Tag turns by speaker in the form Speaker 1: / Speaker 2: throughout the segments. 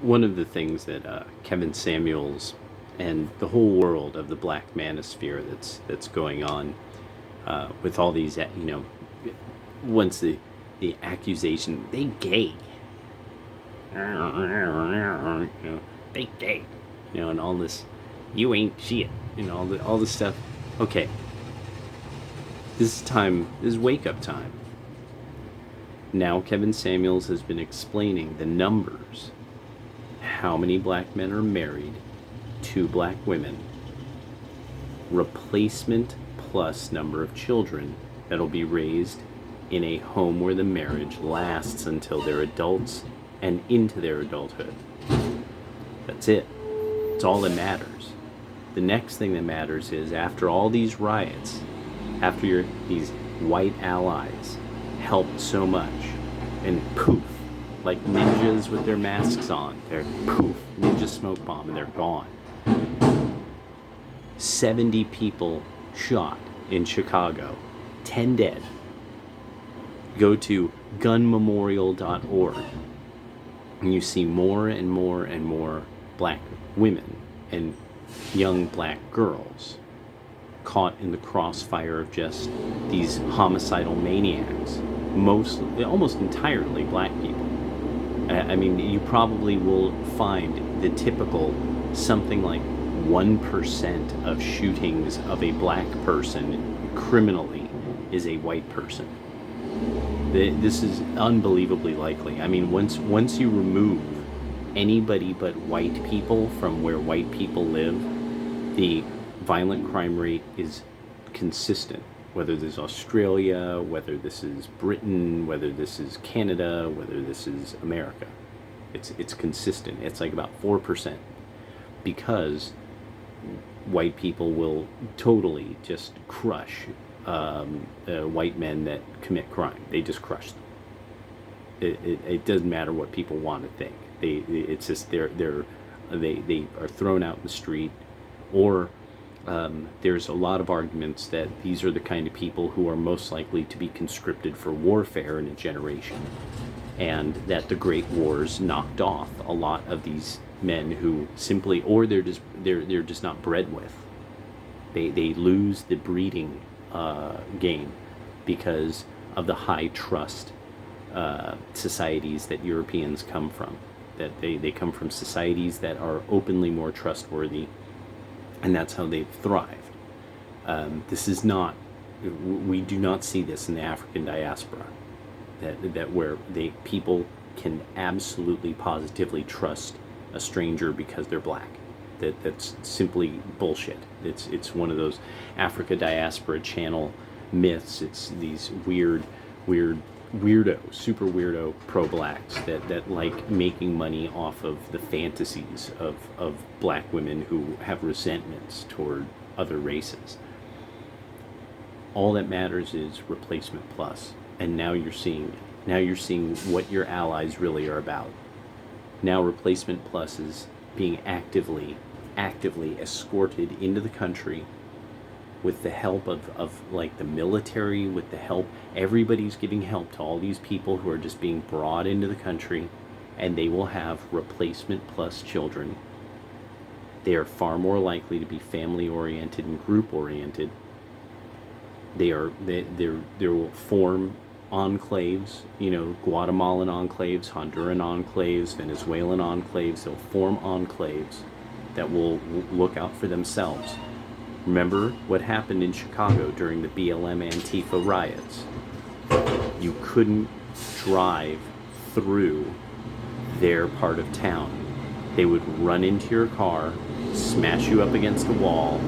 Speaker 1: one of the things that Kevin Samuels and the whole world of the black manosphere that's going on with all these, once the accusation they gay, they gay, and all this, you ain't shit, all this stuff. Okay, this is wake up time. Now Kevin Samuels has been explaining the numbers, how many black men are married to black women, replacement plus number of children that'll be raised in a home where the marriage lasts until they're adults and into their adulthood. That's it. It's all that matters. The next thing that matters is, after all these riots, after these white allies helped so much, and poof, like ninjas with their masks on, they're poof, ninja smoke bomb, and they're gone. 70 people shot in Chicago, 10 dead. Go to gunmemorial.org and you see more and more and more black women and young black girls caught in the crossfire of just these homicidal maniacs, almost entirely black people. I mean, you probably will find the typical something like 1% of shootings of a black person criminally is a white person. This is unbelievably likely. I mean, once you remove anybody but white people from where white people live, the violent crime rate is consistent. Whether this is Australia, whether this is Britain, whether this is Canada, whether this is America, it's consistent. It's like about 4%, because white people will totally just crush white men that commit crime. They just crush them. It doesn't matter what people want to think. It's just they are thrown out in the street, or there's a lot of arguments that these are the kind of people who are most likely to be conscripted for warfare in a generation, and that the Great Wars knocked off a lot of these men who simply, or they're just not bred with. They lose the breeding game because of the high trust societies that Europeans come from. That they come from societies that are openly more trustworthy, and that's how they've thrived. This is not, we do not see this in the African diaspora, that where people can absolutely positively trust a stranger because they're black. That's simply bullshit. It's one of those Africa Diaspora Channel myths. It's these weirdo, super weirdo pro-blacks that like making money off of the fantasies of black women who have resentments toward other races. All that matters is replacement plus, and now you're seeing what your allies really are about. Now replacement plus is being actively escorted into the country with the help of like the military, with the help, everybody's giving help to all these people who are just being brought into the country, and they will have replacement plus children. They are far more likely to be family oriented and group oriented. They will form enclaves, Guatemalan enclaves, Honduran enclaves, Venezuelan enclaves. They'll form enclaves that will look out for themselves. Remember what happened in Chicago during the BLM Antifa riots? You couldn't drive through their part of town. They would run into your car, smash you up against a wall,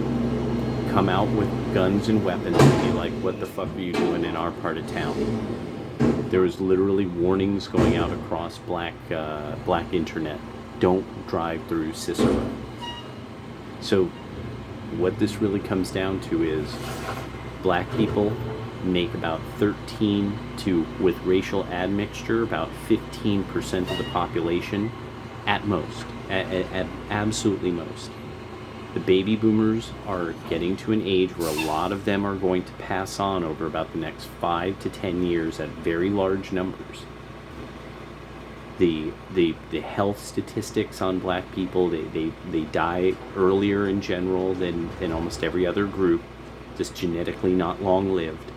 Speaker 1: come out with guns and weapons, and be like, what the fuck are you doing in our part of town? There was literally warnings going out across black internet. Don't drive through Cicero. So what this really comes down to is black people make about 13 to, with racial admixture, about 15% of the population at most, at absolutely most. The baby boomers are getting to an age where a lot of them are going to pass on over about the next 5 to 10 years at very large numbers. the health statistics on black people, they die earlier in general than almost every other group, just genetically not long lived.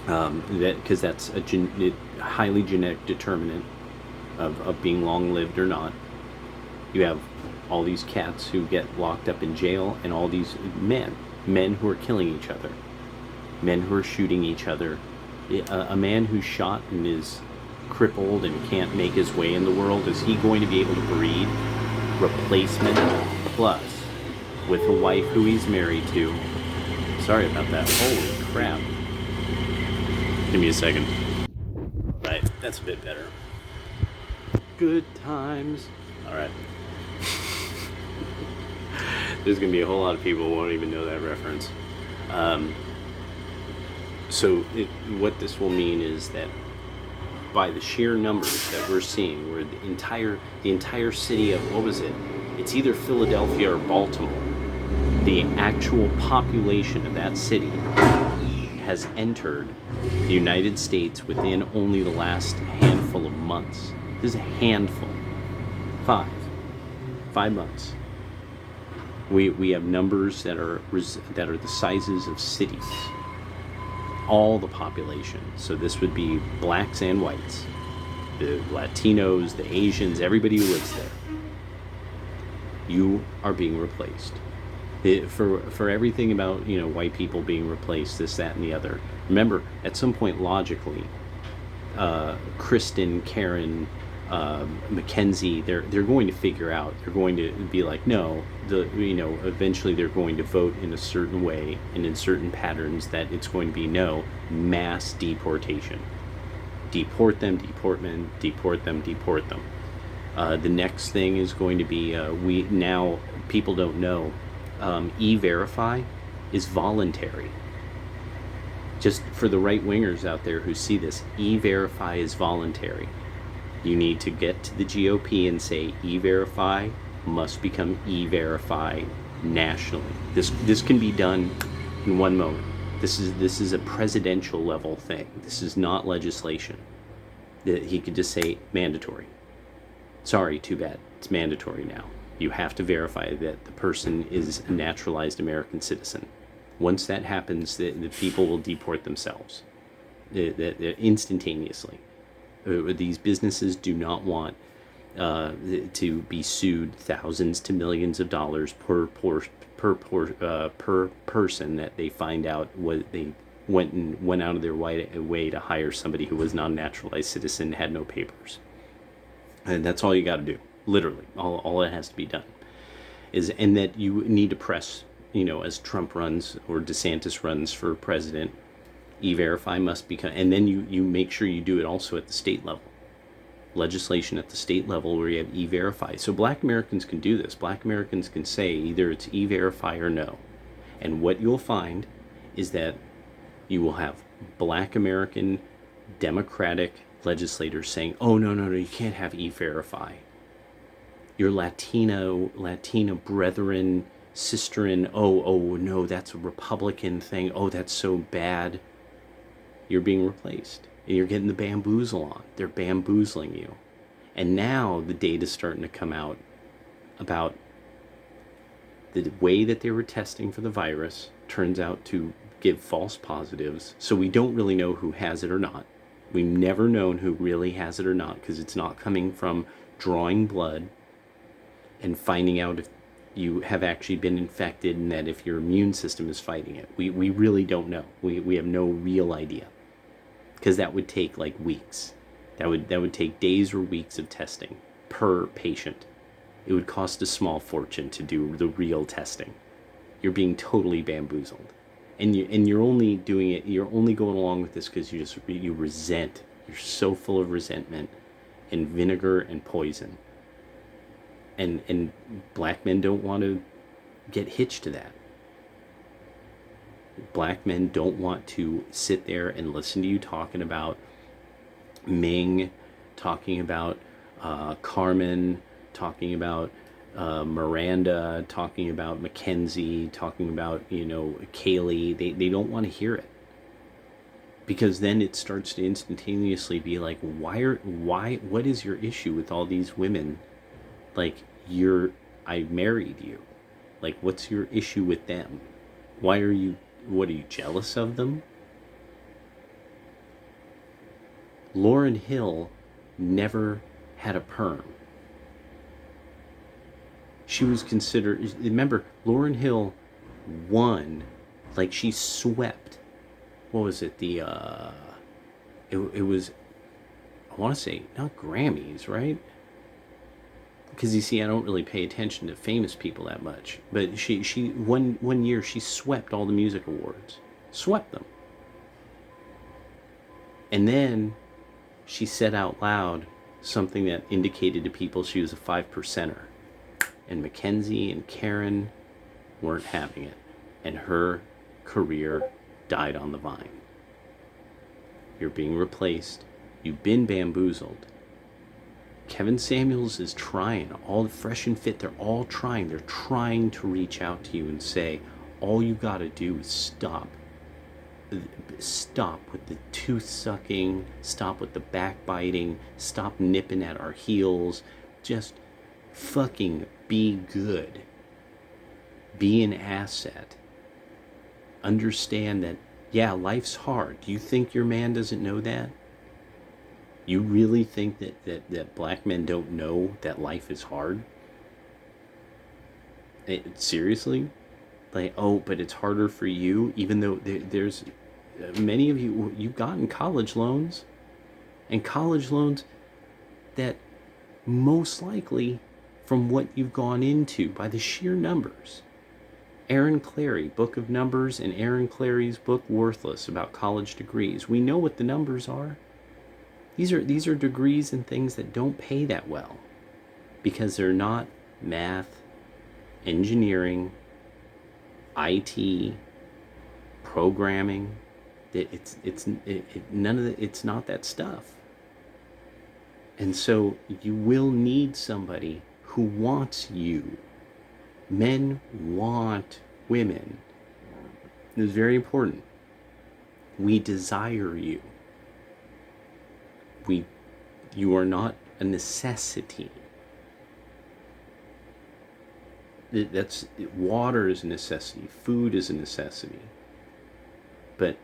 Speaker 1: Because that's a highly genetic determinant of being long lived or not. You have all these cats who get locked up in jail, and all these men who are killing each other, men who are shooting each other. A man who's shot and is crippled and can't make his way in the world, is he going to be able to breed replacement plus with a wife who he's married to? Sorry about that. Holy crap. Give me a second. Right, that's a bit better. Good times. Alright. There's going to be a whole lot of people who won't even know that reference. What this will mean is that by the sheer numbers that we're seeing, where the entire city of, what was it? It's either Philadelphia or Baltimore. The actual population of that city has entered the United States within only the last handful of months. This is a handful. 5 months. We have numbers that are the sizes of cities. All the population. So this would be blacks and whites, the Latinos, the Asians, everybody who lives there. You are being replaced. For everything about white people being replaced, this, that, and the other. Remember, at some point logically, Kristen, Karen, Mackenzie, they're going to figure out. They're going to be like, no, eventually they're going to vote in a certain way and in certain patterns that it's going to be no mass deportation. Deport them, deport them, deport them, deport them. The next thing is going to be people don't know. E-Verify is voluntary. Just for the right-wingers out there who see this, E-Verify is voluntary. You need to get to the GOP and say E-Verify must become E-Verify nationally. This can be done in one moment. This is a presidential level thing. This is not legislation. He could just say mandatory. Sorry, too bad. It's mandatory now. You have to verify that the person is a naturalized American citizen. Once that happens, the people will deport themselves instantaneously. These businesses do not want to be sued thousands to millions of dollars per person that they find out they went out of their way to hire somebody who was not a naturalized citizen, had no papers. And that's all you got to do. Literally, all that has to be done and that you need to press, as Trump runs or DeSantis runs for president, E-Verify must become, and then you make sure you do it also at the state level. Legislation at the state level where you have E-Verify. So black Americans can do this. Black Americans can say either it's E-Verify or no. And what you'll find is that you will have black American Democratic legislators saying, oh, no, you can't have E-Verify. Your Latina brethren, sisterin, oh, no, that's a Republican thing. Oh, that's so bad. You're being replaced. And you're getting the bamboozle on. They're bamboozling you. And now the data's starting to come out about the way that they were testing for the virus turns out to give false positives. So we don't really know who has it or not. We've never known who really has it or not because it's not coming from drawing blood and finding out if you have actually been infected and that if your immune system is fighting it. We really don't know. We have no real idea. Because that would take like weeks. That would take days or weeks of testing per patient. It would cost a small fortune to do the real testing. You're being totally bamboozled. And you're only doing it, you're only going along with this because you resent. You're so full of resentment and vinegar and poison. And black men don't want to get hitched to that. Black men don't want to sit there and listen to you talking about Ming, talking about Carmen, talking about Miranda, talking about Mackenzie, talking about Kaylee. They don't want to hear it. because then it starts to instantaneously be like, what is your issue with all these women? Like, I married you. Like, what's your issue with them? What are you, jealous of them? Lauryn Hill never had a perm. She was considered, remember, Lauryn Hill won, like she swept, what was it, it was, I want to say, not Grammys, right? Because you see, I don't really pay attention to famous people that much. But she one year she swept all the music awards, swept them, and then she said out loud something that indicated to people she was a 5%er, and Mackenzie and Karen weren't having it, and her career died on the vine. You're being replaced. You've been bamboozled. Kevin Samuels is trying, all Fresh and Fit, they're all trying. They're trying to reach out to you and say, all you gotta do is stop. Stop with the tooth sucking, stop with the backbiting, stop nipping at our heels. Just fucking be good. Be an asset. Understand that, yeah, life's hard. Do you think your man doesn't know that? You really think that black men don't know that life is hard? Seriously? Like, oh, but it's harder for you, even though there's many of you've gotten college loans, and college loans that most likely, from what you've gone into by the sheer numbers. Aaron Clary, Book of Numbers, and Aaron Clary's book Worthless about college degrees. We know what the numbers are. These are degrees and things that don't pay that well because they're not math, engineering, IT, programming. None of it's not that stuff. And so you will need somebody who wants you. Men want women. It's very important. We desire you. You are not a necessity. Water is a necessity. Food is a necessity. But,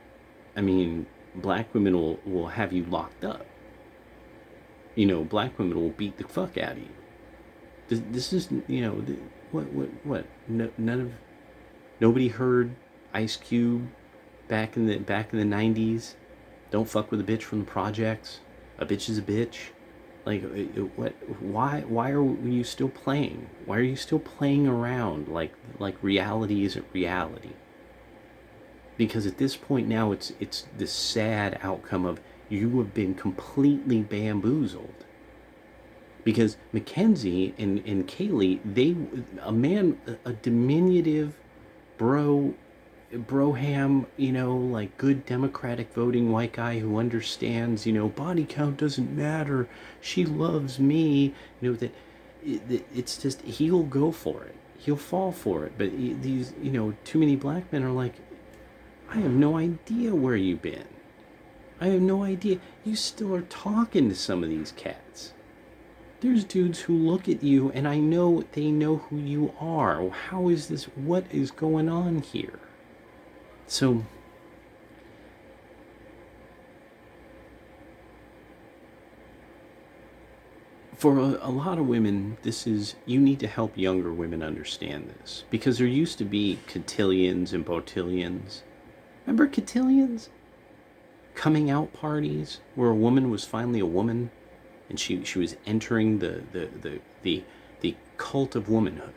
Speaker 1: I mean, black women will have you locked up. Black women will beat the fuck out of you. This is, what? Nobody heard Ice Cube back in the 90s. Don't fuck with a bitch from the projects. A bitch is a bitch. Like, what? Why are you still playing? Why are you still playing around like reality isn't reality? Because at this point now, it's the sad outcome of you have been completely bamboozled. Because Mackenzie and Kaylee, a diminutive broham, like good Democratic voting white guy who understands, body count doesn't matter. She loves me. That it's just, he'll go for it. He'll fall for it. But these, too many black men are like, I have no idea where you've been. I have no idea. You still are talking to some of these cats. There's dudes who look at you and I know they know who you are. How is this? What is going on here? So, for a lot of women, you need to help younger women understand this. Because there used to be cotillions and botillions. Remember cotillions? Coming out parties where a woman was finally a woman and she was entering the cult of womanhood.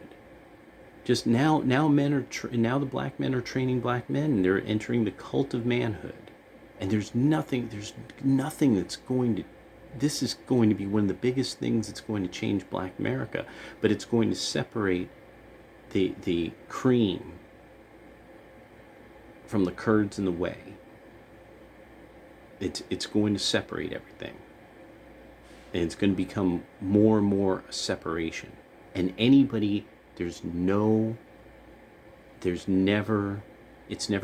Speaker 1: Just now now the black men are training black men and they're entering the cult of manhood. And there's nothing that's going to, this is going to be one of the biggest things that's going to change black America, but it's going to separate the cream from the curds and the whey. It's going to separate everything. And it's going to become more and more a separation. And anybody, it's never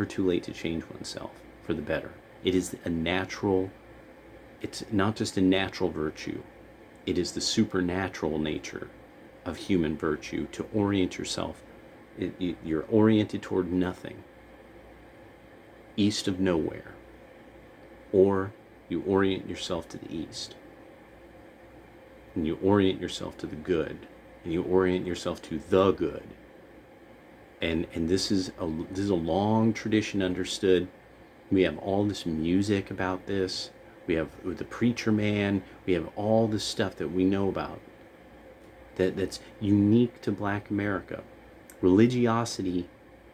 Speaker 1: too late to change oneself for the better. It is a natural, it's not just a natural virtue, it is the supernatural nature of human virtue to orient yourself. You're oriented toward nothing, east of nowhere, or you orient yourself to the east, and you orient yourself to the good, and you orient yourself to the good. And this is a long tradition understood. We have all this music about this. We have the preacher man. We have all this stuff that we know about that's unique to Black America. Religiosity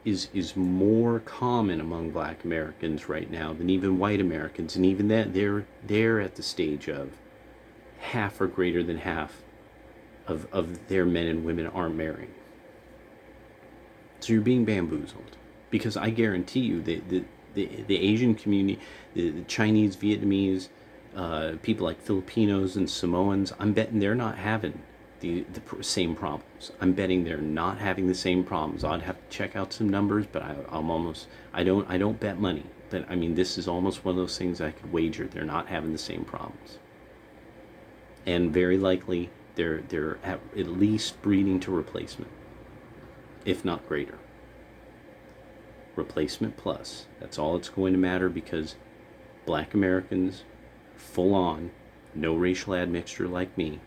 Speaker 1: is more common among Black Americans right now than even white Americans, and even that they're at the stage of half or greater than half of their men and women aren't marrying. So you're being bamboozled, because I guarantee you the Asian community, the Chinese, Vietnamese, people like Filipinos and Samoans, I'm betting they're not having the same problems. I'm betting they're not having the same problems. I'd have to check out some numbers, but I don't bet money. But I mean, this is almost one of those things I could wager they're not having the same problems. And very likely they're at least breeding to replacement, if not greater. Replacement plus. That's all it's going to matter, because Black Americans, full on, no racial admixture like me,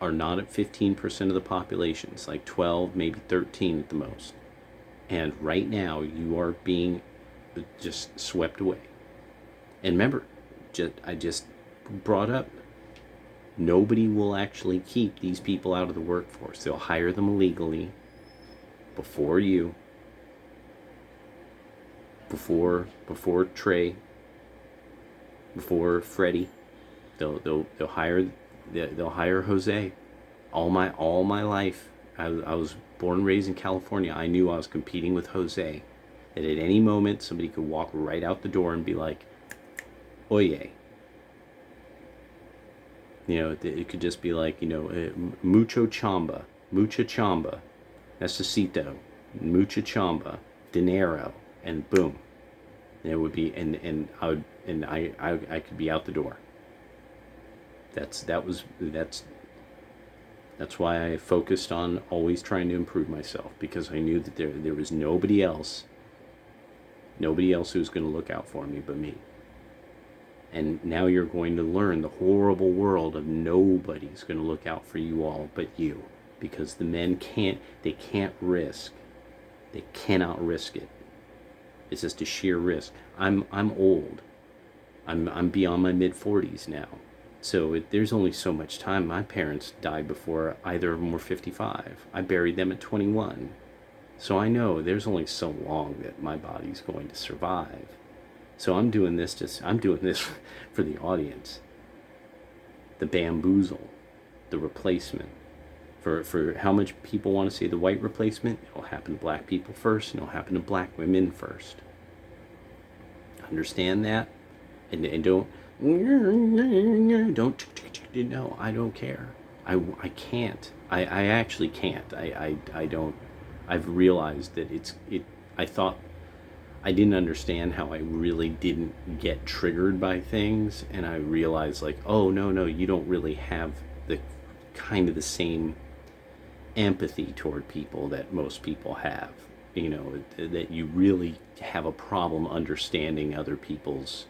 Speaker 1: are not at 15% of the population. It's like 12, maybe 13 at the most. And right now you are being just swept away. And remember, I just brought up, nobody will actually keep these people out of the workforce. They'll hire them illegally before you, before Trey, before Freddie. They'll hire Jose. All my life, I was born and raised in California. I knew I was competing with Jose. That at any moment somebody could walk right out the door and be like, "Oye." You know, it could just be like, mucha chamba, necesito, mucha chamba, dinero, and boom, and it would be, and I could be out the door. That's why I focused on always trying to improve myself, because I knew that there was nobody else who was going to look out for me but me. And now you're going to learn the horrible world of nobody's going to look out for you all but you, because the men they cannot risk it. It's just a sheer risk. I'm old. I'm beyond my mid-40s now. So there's only so much time. My parents died before either of them were 55. I buried them at 21. So I know there's only so long that my body's going to survive. So I'm doing this for the audience. The bamboozle, the replacement. For how much people want to see the white replacement, it'll happen to Black people first, and it'll happen to Black women first. Understand that? And don't, no, I don't care. I can't. I actually can't. I don't. I've realized that I thought I didn't understand how I really didn't get triggered by things, and I realized, like, oh, no, you don't really have the same empathy toward people that most people have. That you really have a problem understanding other people's,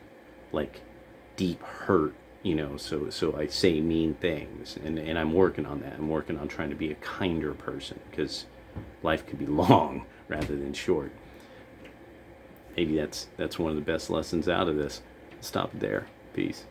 Speaker 1: like, deep hurt, so I say mean things, and I'm working on that. I'm working on trying to be a kinder person, because life could be long rather than short. Maybe that's one of the best lessons out of this. Stop there. Peace.